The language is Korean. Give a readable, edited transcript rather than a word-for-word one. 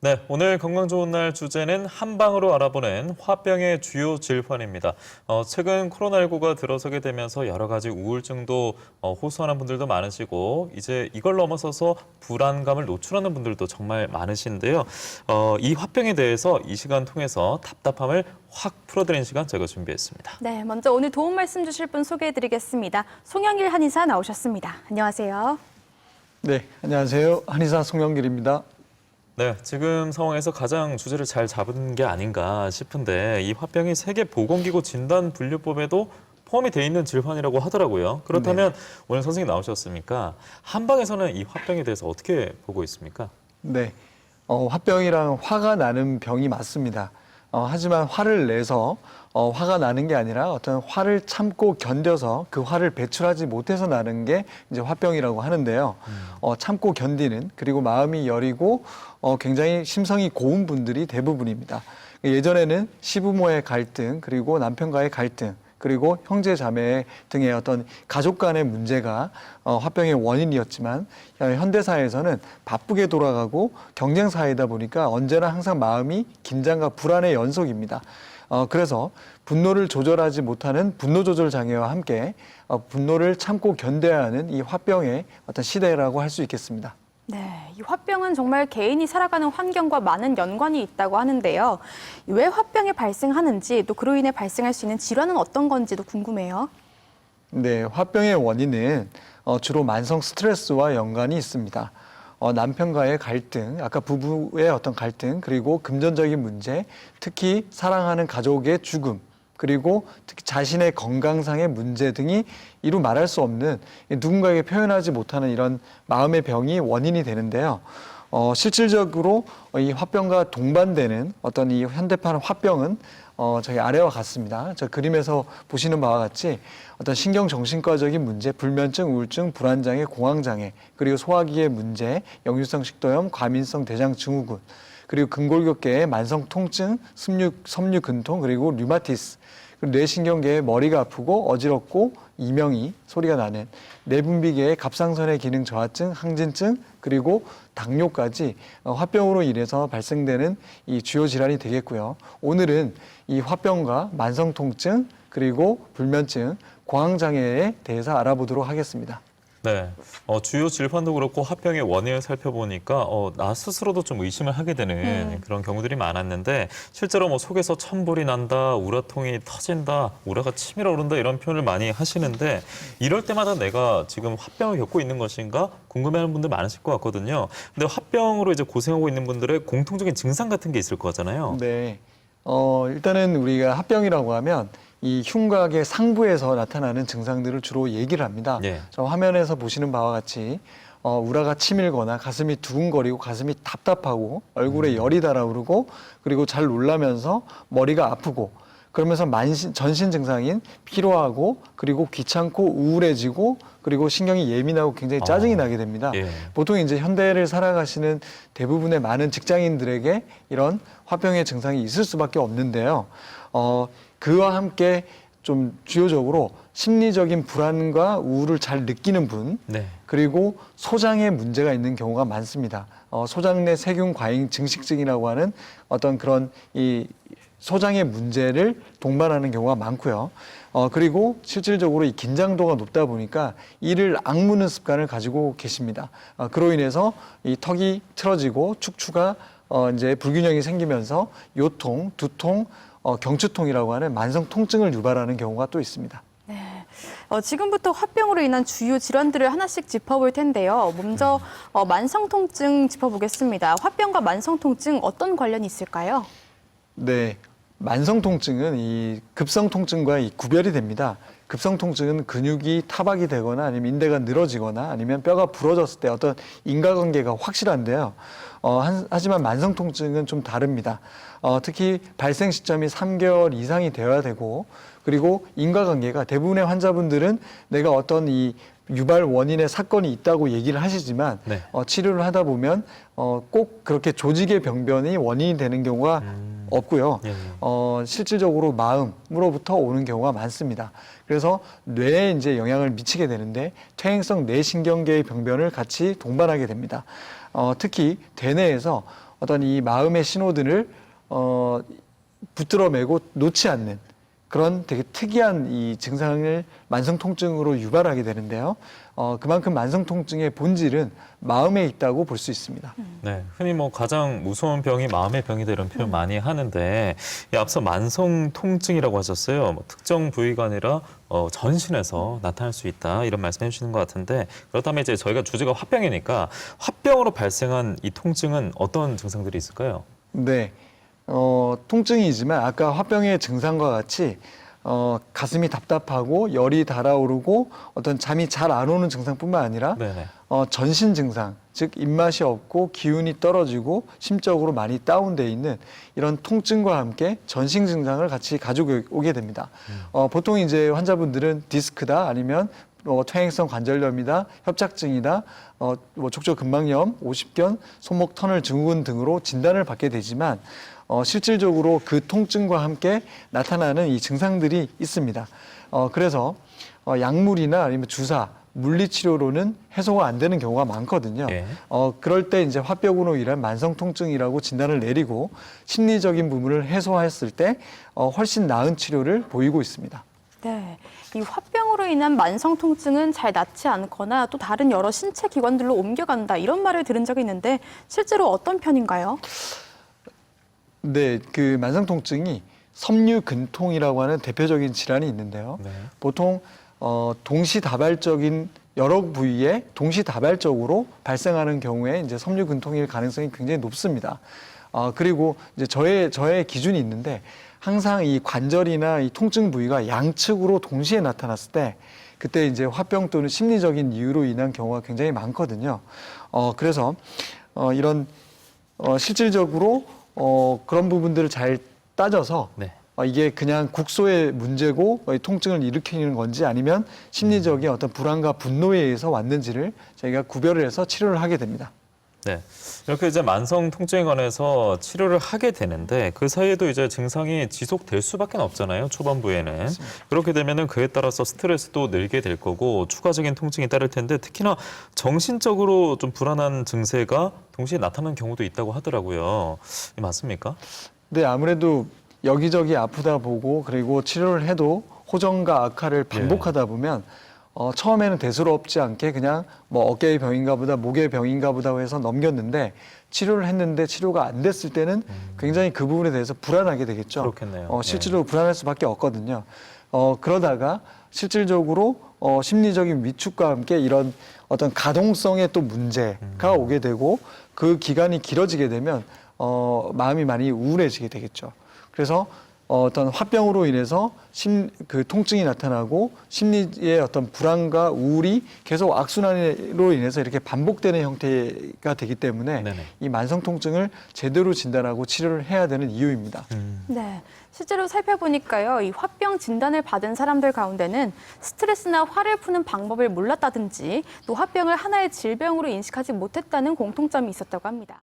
네, 오늘 건강 좋은 날 주제는 한방으로 알아보는 화병의 주요 질환입니다. 최근 코로나19가 들어서게 되면서 여러 가지 우울증도 호소하는 분들도 많으시고 이제 이걸 넘어서서 불안감을 노출하는 분들도 정말 많으신데요. 이 화병에 대해서 이 시간 통해서 답답함을 확 풀어드리는 시간 제가 준비했습니다. 네, 먼저 오늘 도움 말씀 주실 분 소개해드리겠습니다. 송영길 한의사 나오셨습니다. 안녕하세요. 네, 안녕하세요. 한의사 송영길입니다. 네, 지금 상황에서 가장 주제를 잘 잡은 게 아닌가 싶은데 이 화병이 세계보건기구 진단분류법에도 포함이 돼 있는 질환이라고 하더라고요. 그렇다면 오늘 선생님 나오셨으니까 한방에서는 이 화병에 대해서 어떻게 보고 있습니까? 네, 화병이랑 화가 나는 병이 맞습니다. 하지만 화를 내서 화가 나는 게 아니라 어떤 화를 참고 견뎌서 그 화를 배출하지 못해서 나는 게 이제 화병이라고 하는데요. 참고 견디는 그리고 마음이 여리고 굉장히 심성이 고운 분들이 대부분입니다. 예전에는 시부모의 갈등 그리고 남편과의 갈등 그리고 형제 자매 등의 어떤 가족 간의 문제가 화병의 원인이었지만 현대사회에서는 바쁘게 돌아가고 경쟁 사회이다 보니까 언제나 항상 마음이 긴장과 불안의 연속입니다. 그래서 분노를 조절하지 못하는 분노 조절 장애와 함께 분노를 참고 견뎌야 하는 이 화병의 어떤 시대라고 할 수 있겠습니다. 네, 이 화병은 정말 개인이 살아가는 환경과 많은 연관이 있다고 하는데요. 왜 화병이 발생하는지 또 그로 인해 발생할 수 있는 질환은 어떤 건지도 궁금해요. 네, 화병의 원인은 주로 만성 스트레스와 연관이 있습니다. 남편과의 갈등, 아까 부부의 어떤 갈등, 그리고 금전적인 문제, 특히 사랑하는 가족의 죽음, 그리고 특히 자신의 건강상의 문제 등이 이루 말할 수 없는 누군가에게 표현하지 못하는 이런 마음의 병이 원인이 되는데요. 실질적으로 이 화병과 동반되는 어떤 이 현대판 화병은 저희 아래와 같습니다. 저 그림에서 보시는 바와 같이 어떤 신경정신과적인 문제, 불면증, 우울증, 불안장애, 공황장애, 그리고 소화기의 문제, 역류성 식도염, 과민성 대장증후군, 그리고 근골격계의 만성 통증, 섬유 근통, 그리고 류마티스, 그리고 뇌신경계의 머리가 아프고 어지럽고 이명이 소리가 나는 내분비계의 갑상선의 기능 저하증, 항진증, 그리고 당뇨까지 화병으로 인해서 발생되는 이 주요 질환이 되겠고요. 오늘은 이 화병과 만성 통증, 그리고 불면증, 공황장애에 대해서 알아보도록 하겠습니다. 네, 주요 질환도 그렇고 화병의 원인을 살펴보니까 나 스스로도 좀 의심을 하게 되는 그런 경우들이 많았는데 실제로 뭐 속에서 천불이 난다, 우라통이 터진다, 우라가 치밀어 오른다 이런 표현을 많이 하시는데 이럴 때마다 내가 지금 화병을 겪고 있는 것인가 궁금해하는 분들 많으실 것 같거든요. 근데 화병으로 이제 고생하고 있는 분들의 공통적인 증상 같은 게 있을 거잖아요. 네, 일단은 우리가 화병이라고 하면 이 흉곽의 상부에서 나타나는 증상들을 주로 얘기를 합니다. 예. 저 화면에서 보시는 바와 같이 우라가 치밀거나 가슴이 두근거리고 가슴이 답답하고 얼굴에 열이 달아오르고 그리고 잘 놀라면서 머리가 아프고 그러면서 전신 증상인 피로하고 그리고 귀찮고 우울해지고 그리고 신경이 예민하고 굉장히 짜증이 나게 됩니다. 예. 보통 이제 현대를 살아가시는 대부분의 많은 직장인들에게 이런 화병의 증상이 있을 수밖에 없는데요. 그와 함께 좀 주요적으로 심리적인 불안과 우울을 잘 느끼는 분, 네. 그리고 소장에 문제가 있는 경우가 많습니다. 소장 내 세균 과잉 증식증이라고 하는 어떤 그런 이 소장의 문제를 동반하는 경우가 많고요. 그리고 실질적으로 이 긴장도가 높다 보니까 이를 악무는 습관을 가지고 계십니다. 그로 인해서 이 턱이 틀어지고 축추가 이제 불균형이 생기면서 요통, 두통, 경추통이라고 하는 만성 통증을 유발하는 경우가 또 있습니다. 네, 지금부터 화병으로 인한 주요 질환들을 하나씩 짚어볼 텐데요. 먼저 만성 통증 짚어보겠습니다. 화병과 만성 통증 어떤 관련이 있을까요? 네, 만성 통증은 이 급성 통증과 구별이 됩니다. 급성 통증은 근육이 타박이 되거나 아니면 인대가 늘어지거나 아니면 뼈가 부러졌을 때 어떤 인과관계가 확실한데요. 하지만 만성 통증은 좀 다릅니다. 특히 발생 시점이 3개월 이상이 되어야 되고 그리고 인과관계가 대부분의 환자분들은 내가 어떤 이 유발 원인의 사건이 있다고 얘기를 하시지만 네. 치료를 하다 보면 꼭 그렇게 조직의 병변이 원인이 되는 경우가 없고요. 예. 실질적으로 마음으로부터 오는 경우가 많습니다. 그래서 뇌에 이제 영향을 미치게 되는데 퇴행성 뇌신경계의 병변을 같이 동반하게 됩니다. 특히 대뇌에서 어떤 이 마음의 신호들을 붙들어매고 놓지 않는 그런 되게 특이한 이 증상을 만성 통증으로 유발하게 되는데요. 그만큼 만성 통증의 본질은 마음에 있다고 볼 수 있습니다. 네, 흔히 뭐 가장 무서운 병이 마음의 병이다 이런 표현 많이 하는데 앞서 만성 통증이라고 하셨어요. 뭐 특정 부위가 아니라 전신에서 나타날 수 있다 이런 말씀해 주시는 것 같은데 그렇다면 이제 저희가 주제가 화병이니까 화병으로 발생한 이 통증은 어떤 증상들이 있을까요? 네. 통증이지만 아까 화병의 증상과 같이 가슴이 답답하고 열이 달아오르고 어떤 잠이 잘 안 오는 증상뿐만 아니라 네네. 전신 증상, 즉 입맛이 없고 기운이 떨어지고 심적으로 많이 다운돼 있는 이런 통증과 함께 전신 증상을 같이 가지고 오게 됩니다. 보통 이제 환자분들은 디스크다 아니면 퇴행성 관절염이다, 협착증이다, 족저근막염, 오십견, 손목 터널 증후군 등으로 진단을 받게 되지만 실질적으로 그 통증과 함께 나타나는 이 증상들이 있습니다. 그래서 약물이나 아니면 주사, 물리치료로는 해소가 안 되는 경우가 많거든요. 예. 그럴 때 이제 화병으로 인한 만성 통증이라고 진단을 내리고 심리적인 부분을 해소했을 때 훨씬 나은 치료를 보이고 있습니다. 네, 이 화병으로 인한 만성 통증은 잘 낫지 않거나 또 다른 여러 신체 기관들로 옮겨간다 이런 말을 들은 적이 있는데 실제로 어떤 편인가요? 네, 그 만성 통증이 섬유근통이라고 하는 대표적인 질환이 있는데요. 네. 보통 동시다발적인 여러 부위에 동시다발적으로 발생하는 경우에 이제 섬유근통일 가능성이 굉장히 높습니다. 그리고 이제 저의 기준이 있는데 항상 이 관절이나 이 통증 부위가 양측으로 동시에 나타났을 때 그때 이제 화병 또는 심리적인 이유로 인한 경우가 굉장히 많거든요. 그래서 이런 실질적으로 그런 부분들을 잘 따져서 네. 이게 그냥 국소의 문제고 통증을 일으키는 건지 아니면 심리적인 어떤 불안과 분노에 의해서 왔는지를 저희가 구별을 해서 치료를 하게 됩니다. 네. 이렇게 이제 만성 통증에 관해서 치료를 하게 되는데 그 사이에도 이제 증상이 지속될 수밖에 없잖아요. 초반부에는. 맞습니다. 그렇게 되면은 그에 따라서 스트레스도 늘게 될 거고 추가적인 통증이 따를 텐데 특히나 정신적으로 좀 불안한 증세가 동시에 나타나는 경우도 있다고 하더라고요. 맞습니까? 네, 아무래도 여기저기 아프다 보고 그리고 치료를 해도 호전과 악화를 반복하다 보면 처음에는 대수롭지 않게 그냥 뭐 어깨의 병인가 보다, 목의 병인가 보다 해서 넘겼는데 치료를 했는데 치료가 안 됐을 때는 굉장히 그 부분에 대해서 불안하게 되겠죠. 그렇겠네요. 실제로 불안할 수밖에 없거든요. 그러다가 실질적으로 심리적인 위축과 함께 이런 어떤 가동성의 또 문제가 오게 되고 그 기간이 길어지게 되면 마음이 많이 우울해지게 되겠죠. 그래서 어떤 화병으로 인해서 그 통증이 나타나고 심리의 어떤 불안과 우울이 계속 악순환으로 인해서 이렇게 반복되는 형태가 되기 때문에 네네. 이 만성 통증을 제대로 진단하고 치료를 해야 되는 이유입니다. 네, 실제로 살펴보니까요, 이 화병 진단을 받은 사람들 가운데는 스트레스나 화를 푸는 방법을 몰랐다든지 또 화병을 하나의 질병으로 인식하지 못했다는 공통점이 있었다고 합니다.